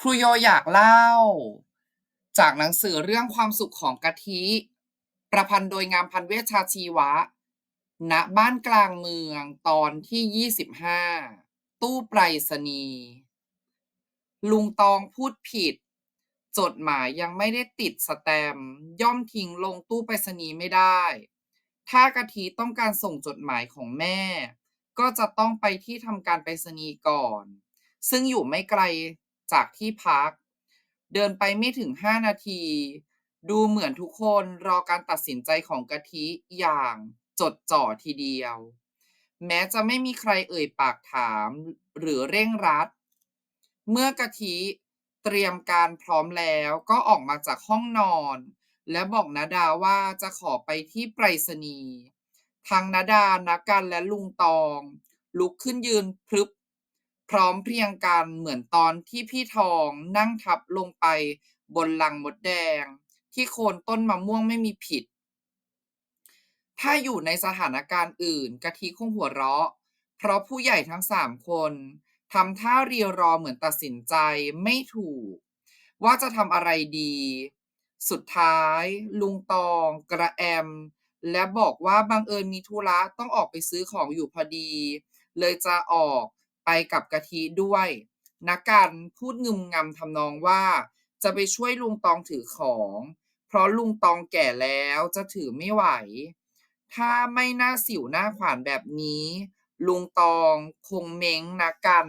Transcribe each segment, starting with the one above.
ครูโยอยากเล่าจากหนังสือเรื่องความสุขของกะทิประพันธ์โดยงามพันธ์เวชชาชีวะณบ้านกลางเมืองตอนที่25ตู้ไปรษณีย์ลุงตองพูดผิดจดหมายยังไม่ได้ติดสแตมป์ย่อมทิ้งลงตู้ไปรษณีย์ไม่ได้ถ้ากะทิต้องการส่งจดหมายของแม่ก็จะต้องไปที่ทำการไปรษณีย์ก่อนซึ่งอยู่ไม่ไกลจากที่พักเดินไปไม่ถึง5 นาทีดูเหมือนทุกคนรอการตัดสินใจของกะทิอย่างจดจ่อทีเดียวแม้จะไม่มีใครเอ่ยปากถามหรือเร่งรัดเมื่อกะทิเตรียมการพร้อมแล้วก็ออกมาจากห้องนอนและบอกนาดาว่าจะขอไปที่ไปรษณีย์ทั้งนาดานักกันและลุงตองลุกขึ้นยืนพรึบพร้อมเพรียงกันเหมือนตอนที่พี่ทองนั่งทับลงไปบนลังมดแดงที่โคนต้นมะม่วงไม่มีผิดถ้าอยู่ในสถานการณ์อื่นกะทิคงหัวเราะเพราะผู้ใหญ่ทั้ง3 คนทำท่าเรียวรอเหมือนตัดสินใจไม่ถูกว่าจะทำอะไรดีสุดท้ายลุงตองกระแอมและบอกว่าบังเอิญมีธุระต้องออกไปซื้อของอยู่พอดีเลยจะออกไปกับกะทิด้วยนักการพูดงึมงำทำนองว่าจะไปช่วยลุงตองถือของเพราะลุงตองแก่แล้วจะถือไม่ไหวถ้าไม่หน้าสิวหน้าขวานแบบนี้ลุงตองคงเม้งนักกัน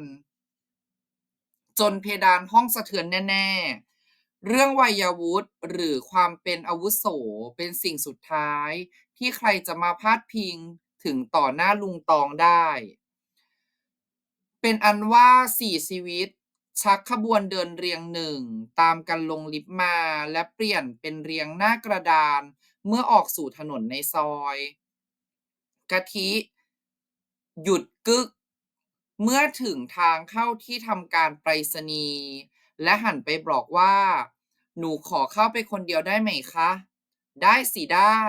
จนเพดานห้องสะเทือนแน่ๆเรื่องวัยวุฒิหรือความเป็นอาวุโสเป็นสิ่งสุดท้ายที่ใครจะมาพาดพิงถึงต่อหน้าลุงตองได้เป็นอันว่า4 ชีวิตชักขบวนเดินเรียงหนึ่งตามกันลงลิฟต์มาและเปลี่ยนเป็นเรียงหน้ากระดานเมื่อออกสู่ถนนในซอยกะทิหยุดกึกเมื่อถึงทางเข้าที่ทำการไปรษณีย์และหันไปบอกว่าหนูขอเข้าไปคนเดียวได้ไหมคะได้สิได้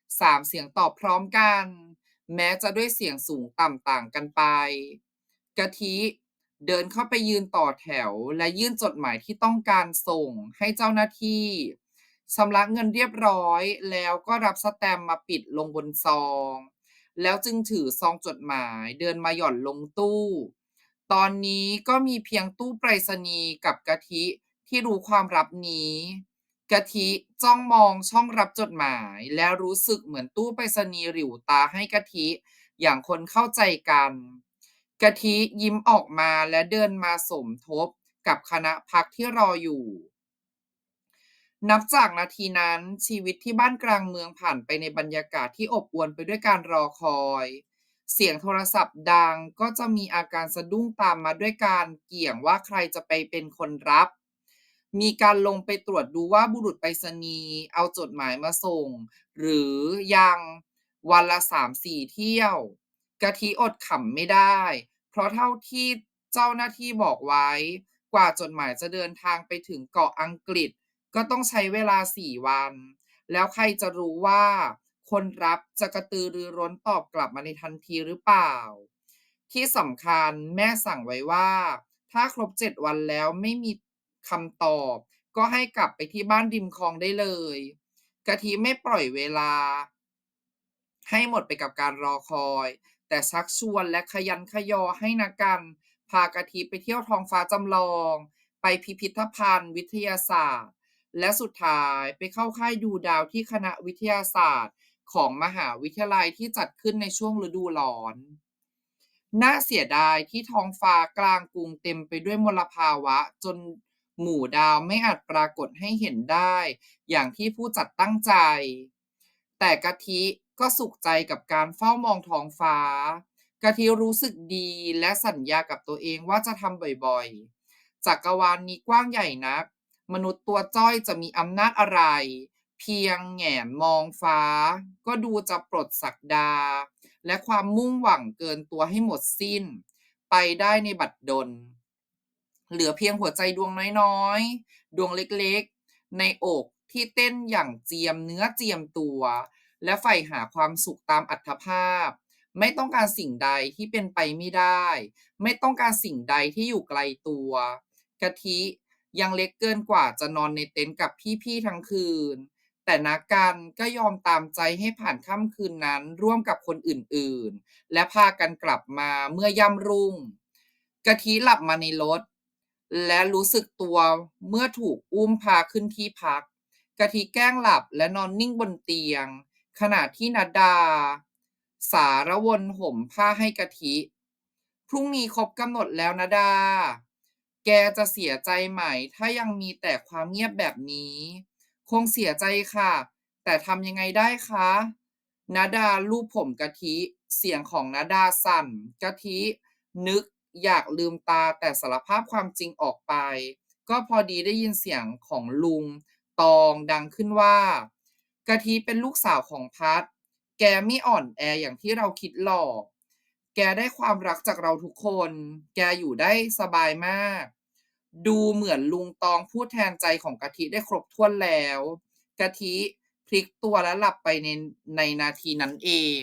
3 เสียงตอบพร้อมกันแม้จะด้วยเสียงสูงต่ำต่างกันไปกะทิเดินเข้าไปยืนต่อแถวและยื่นจดหมายที่ต้องการส่งให้เจ้าหน้าที่ชำระเงินเรียบร้อยแล้วก็รับสแตมป์มาปิดลงบนซองแล้วจึงถือซองจดหมายเดินมาหย่อนลงตู้ตอนนี้ก็มีเพียงตู้ไปรษณีย์กับกะทิที่รู้ความลับนี้กะทิจ้องมองช่องรับจดหมายและรู้สึกเหมือนตู้ไปรษณีย์หลิ่วตาให้กะทิอย่างคนเข้าใจกันกะทิยิ้มออกมาและเดินมาสมทบกับคณะพักที่รออยู่นับจากนาทีนั้นชีวิตที่บ้านกลางเมืองผ่านไปในบรรยากาศที่อบอวลไปด้วยการรอคอยเสียงโทรศัพท์ดังก็จะมีอาการสะดุ้งตามมาด้วยการเกี่ยงว่าใครจะไปเป็นคนรับมีการลงไปตรวจดูว่าบุรุษไปรษณีย์เอาจดหมายมาส่งหรือยังวันละ3-4เที่ยวกะทิอดขำไม่ได้เพราะเท่าที่เจ้าหน้าที่บอกไว้กว่าจดหมายจะเดินทางไปถึงเกาะอังกฤษ ก็ต้องใช้เวลา4 วันแล้วใครจะรู้ว่าคนรับจะกระตือรือร้นตอบกลับมาในทันทีหรือเปล่าที่สำคัญแม่สั่งไว้ว่าถ้าครบ7 วันแล้วไม่มีคำตอบก็ให้กลับไปที่บ้านริมคลองได้เลยกะทิไม่ปล่อยเวลาให้หมดไปกับการรอคอยแต่ชักชวนและขยันขยอให้นักการพากะทิไปเที่ยวท้องฟ้าจำลองไปพิพิธภัณฑ์วิทยาศาสตร์ และสุดท้ายไปเข้าค่ายดูดาวที่คณะวิทยาศาสตร์ของมหาวิทยาลัยที่จัดขึ้นในช่วงฤดูร้อนน่าเสียดายที่ท้องฟ้ากลางกรุงเต็มไปด้วยมลภาวะจนหมู่ดาวไม่อาจปรากฏให้เห็นได้อย่างที่ผู้จัดตั้งใจแต่กะทิก็สุขใจกับการเฝ้ามองท้องฟ้ากะทิรู้สึกดีและสัญญากับตัวเองว่าจะทำบ่อยๆจักรวาลนี้กว้างใหญ่นัก มนุษย์ตัวจ้อยจะมีอำนาจอะไรเพียงแหงนมองฟ้าก็ดูจะปลดศักดาและความมุ่งหวังเกินตัวให้หมดสิ้นไปได้ในบัดดลเหลือเพียงหัวใจดวงน้อยๆดวงเล็กๆในอกที่เต้นอย่างเจียมเนื้อเจียมตัวและใฝ่หาความสุขตามอัตภาพไม่ต้องการสิ่งใดที่เป็นไปไม่ได้ไม่ต้องการสิ่งใดที่อยู่ไกลตัวกะทิ ยังเล็กเกินกว่าจะนอนในเต็นท์กับพี่ๆทั้งคืนแต่นักกันก็ยอมตามใจให้ผ่านค่ำคืนนั้นร่วมกับคนอื่นๆและพากันกลับมาเมื่อย่ำรุ่งกะทิหลับมาในรถและรู้สึกตัวเมื่อถูกอุ้มพาขึ้นที่พักกะทิแกล้งหลับและนอนนิ่งบนเตียงขณะที่นัดดาสารวนห่มผ้าให้กะทิ พรุ่งนี้ครบกำหนดแล้วนะดา แกจะเสียใจไหมถ้ายังมีแต่ความเงียบแบบนี้ คงเสียใจค่ะ แต่ทำยังไงได้คะนาดาลูบผมกะทิ เสียงของนาดาสั่นกะทินึกอยากลืมตาแต่สารภาพความจริงออกไป ก็พอดีได้ยินเสียงของลุงตองดังขึ้นว่ากะทิเป็นลูกสาวของพัดแกไม่อ่อนแออย่างที่เราคิดหรอก แกได้ความรักจากเราทุกคน แกอยู่ได้สบายมาก ดูเหมือนลุงตองพูดแทนใจของกะทิได้ครบถ้วนแล้ว กะทิพลิกตัวและหลับไปในนาทีนั้นเอง